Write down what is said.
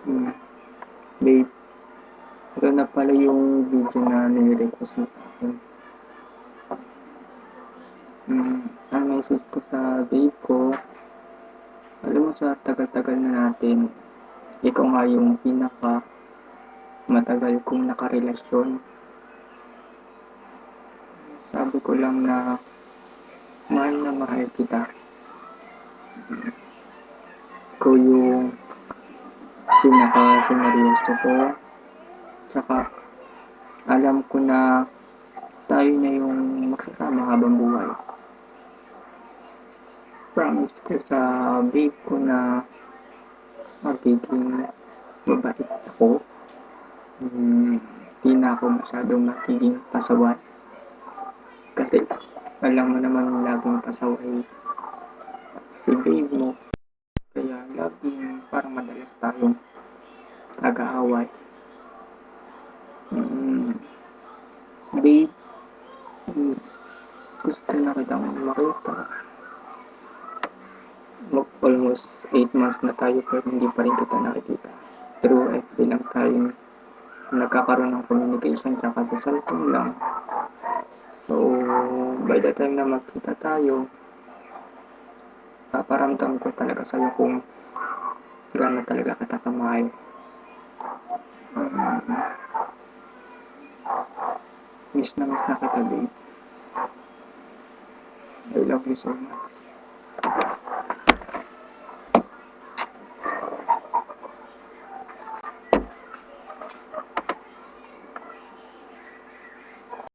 Hmm, babe, ito na pala yung video na nire-request mo sa akin. Ang message ko sa babe ko, alam mo sa tagal-tagal na natin, ikaw nga yung pinaka matagal kong nakarelasyon. Sabi ko lang na mahal kita. Ikaw yung pinaka sineryoso ko. Tsaka alam ko na tayo na yung magsasama habang buhay. Promise ko sa babe ko na magiging mabait ako. Hindi na ako masyadong magiging pasaway. Kasi alam mo naman laging pasaway si babe mo. Kaya laging parang madalas tayong nag-aaway. Babe, gusto na kitang makita. Almost 8 months na tayo pero hindi pa rin kita nakikita. Through FB lang tayo nagkakaroon ng communication tsaka sa cellphone lang. So, by the time na magkita tayo, paparamdam ko talaga sa'yo kung gaano talaga kita kamahal. Um, miss na kita, babe. I love you so much.